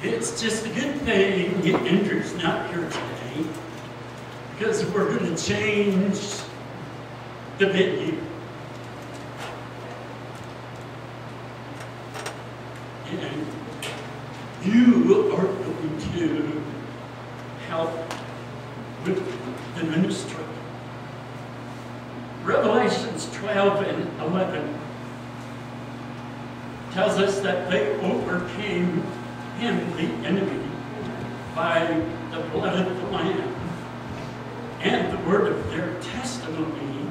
It's just a good thing Andrew's not here today, because we're going to change the venue. And you are going to help with the ministry. Revelations 12 and 11 tells us that they overcame him, the enemy, by the blood of the Lamb and the word of their testimony,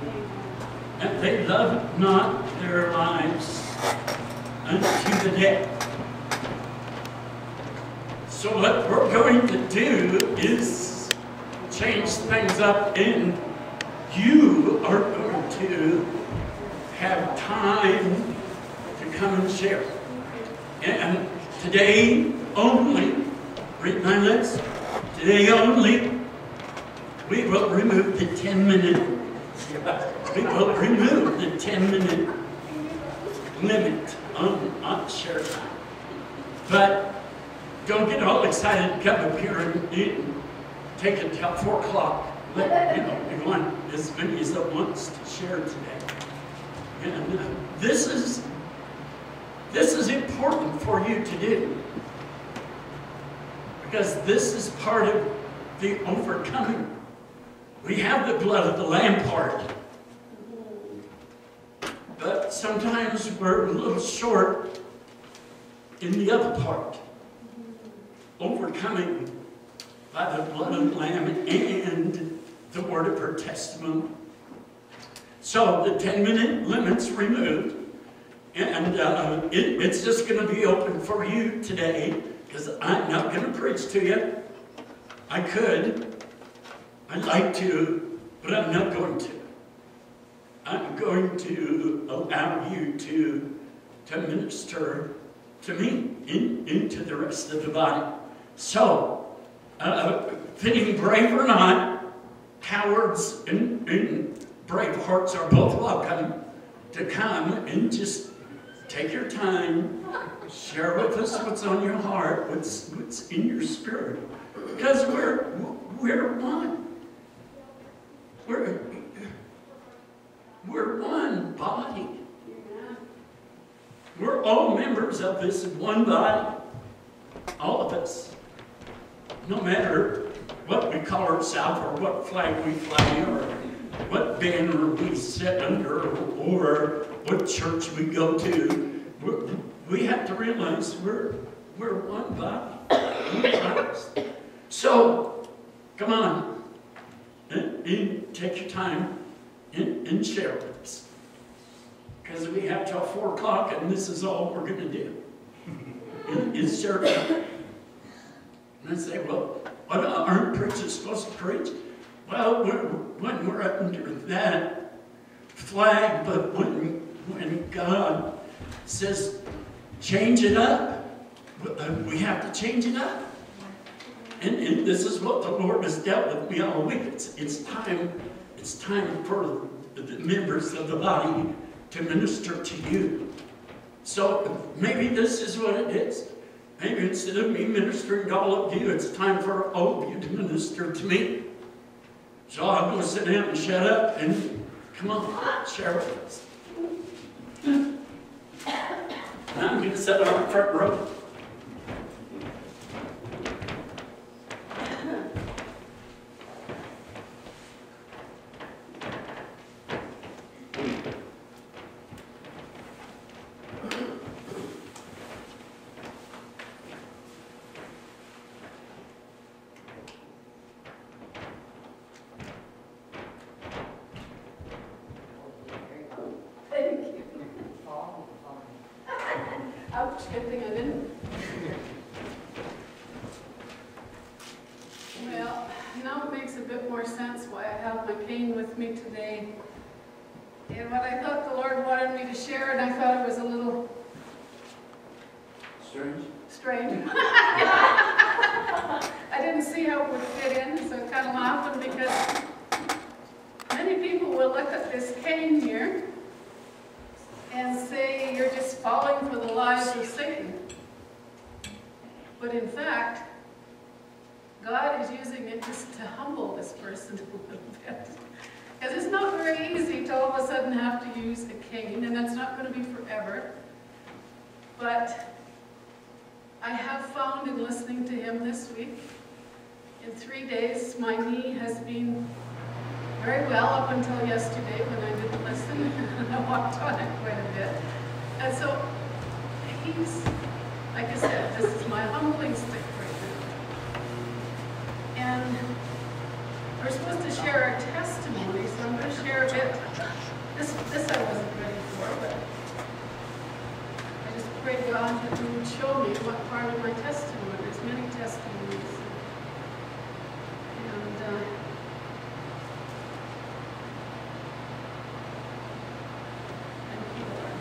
and they loved not their lives unto the death. So what we're going to do is change things up, and you are going to have time to come and share. And today only, read my lips, today only, we will remove the 10-minute, we will remove the 10-minute limit on share time. But don't get all excited and come up here and take it till 4 o'clock. Let, you want as many as that wants to share today. And this is important for you to do, because this is part of the overcoming. We have the blood of the Lamb part, but sometimes we're a little short in the other part. Overcoming by the blood of the Lamb and the word of her testimony. So the 10-minute limit's removed, and it's just going to be open for you today, because I'm not going to preach to you. I could. I'd like to, but I'm not going to. I'm going to allow you to minister to me into the rest of the body. So, feeling brave or not, cowards and brave hearts are both welcome to come and just take your time, share with us what's on your heart, what's in your spirit, because we're one. We're one body. We're all members of this one body. All of us. No matter what we call ourselves, or what flag we fly, or what banner we sit under, or what church we go to, we have to realize we're one body. So, come on, and take your time and share with us, because we have till 4 o'clock, and this is all we're going to do. Is share time. And I say, well, what aren't preachers supposed to preach? Well, when we're under that flag, but when God says, change it up, we have to change it up. And this is what the Lord has dealt with me all week. It's time for the members of the body to minister to you. So maybe this is what it is. Maybe instead of me ministering to all of you, it's time for all of you to minister to me. So I'm going to sit down and shut up and come on, share with us. And I'm going to sit on the front row. Good thing I didn't. Well, now it makes a bit more sense why I have my cane with me today. And what I thought the Lord wanted me to share, and I thought it was a little strange. I didn't see how it would fit in, so I kind of laughed, because many people will look at this cane here Satan. But in fact, God is using it just to humble this person a little bit. Because it's not very easy to all of a sudden have to use a cane, and that's not going to be forever. But I have found in listening to him this week, in 3 days, my knee has been very well up until yesterday when I didn't listen, and I walked on it quite a bit. And so he's, like I said, this is my humbling stick right now. And we're supposed to share our testimony, so I'm going to share a bit. This I wasn't ready for, but I just pray God that He would show me what part of my testimony. There's many testimonies. And thank you, Lord.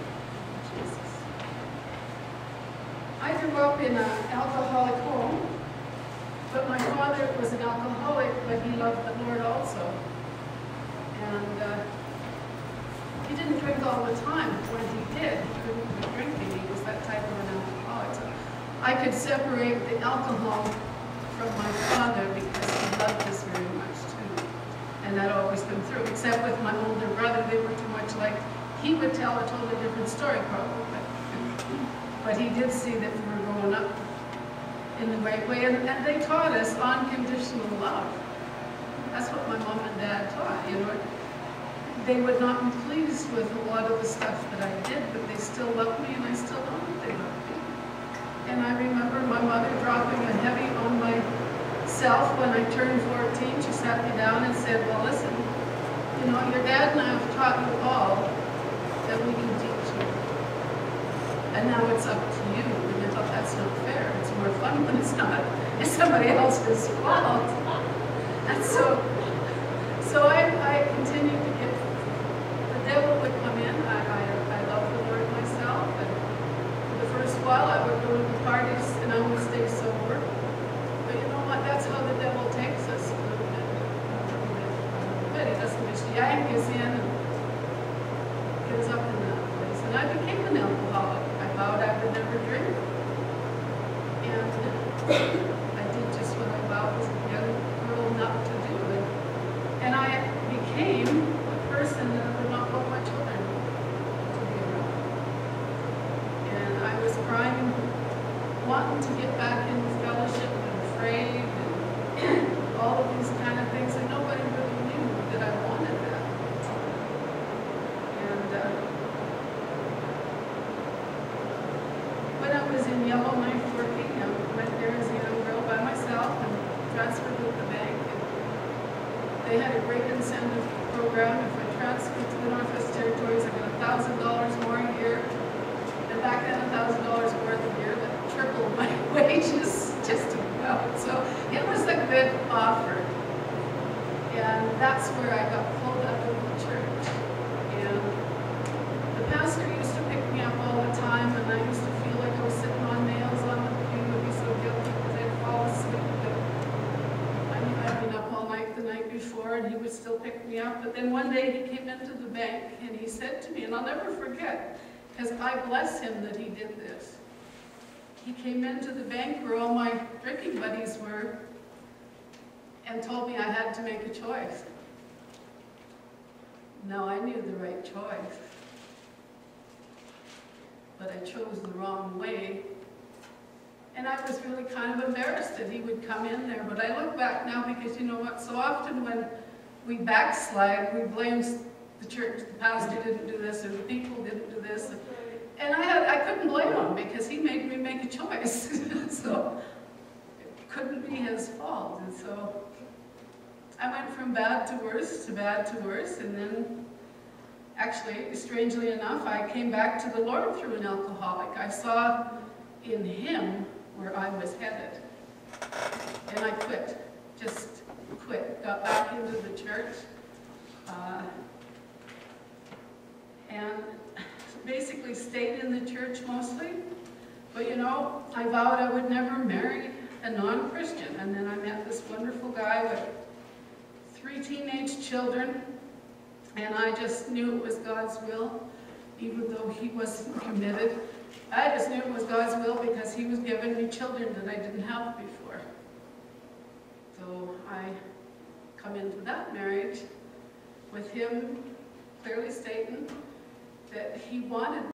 Jesus. I grew up in an alcoholic home. But my father was an alcoholic, but he loved the Lord also. And he didn't drink all the time. When he did, he couldn't be drinking. He was that type of an alcoholic. So I could separate the alcohol from my father because he loved us very much too. And that always come through. Except with my older brother, they were too much like, he would tell a totally different story probably. But he did see that we were growing up in the right way, and they taught us unconditional love. That's what my mom and dad taught, you know. They would not be pleased with a lot of the stuff that I did, but they still loved me, and I still know that they loved me. And I remember my mother dropping a heavy on myself when I turned 14. She sat me down and said, well, listen, you know, your dad and I have taught you all that we can teach you. And now it's up to you. And I thought, that's not fair. It's more fun when it's not. It's somebody else's fault. And so I continued to get, the devil would come in. I love the Lord myself. And for the first while, I would go to the parties and I would stay sober. But you know what? That's how the devil takes us a little bit. But he doesn't just yank us in and get us up in that place. And I became an alcoholic. I vowed I would never drink. And I did just what I vowed as a young girl not to do. And I became a person that I would not want my children to be around. And I was crying, wanting to get back into fellowship and afraid and all of these kind of things. And nobody really knew that I wanted that. And when I was in Yellowknife working, I went there as a young girl by myself and transferred with the bank. And they had a great incentive program. If I transferred to the Northwest Territories, I got $1,000 more a year. And back then, $1,000 more a year, that tripled my wages just about. So it was a good offer. And that's where I got pulled out of the church. And the pastor used to pick me up all the time, and I used to feel like I was sitting on nails on the pew. I'd be so guilty because I'd fall asleep. But I knew I'd been up all night the night before, and he would still pick me up. But then one day he came into the bank, and he said to me, and I'll never forget, because I bless him that he did this. He came into the bank where all my drinking buddies were and told me I had to make a choice. Now, I knew the right choice, but I chose the wrong way. And I was really kind of embarrassed that he would come in there. But I look back now because, you know what, so often when we backslide, we blame the church, the pastor didn't do this, or the people didn't do this. And I couldn't blame him because he made me make a choice. So it couldn't be his fault. And so I went from bad to worse to bad to worse. And then, actually, strangely enough, I came back to the Lord through an alcoholic. I saw in him where I was headed. And I quit, just quit, got back into the church. And basically stayed in the church mostly. But you know, I vowed I would never marry a non-Christian. And then I met this wonderful guy with 3 teenage children. And I just knew it was God's will. even though he wasn't committed. I just knew it was God's will because he was giving me children that I didn't have before. So I come into that marriage with him clearly stating that he wanted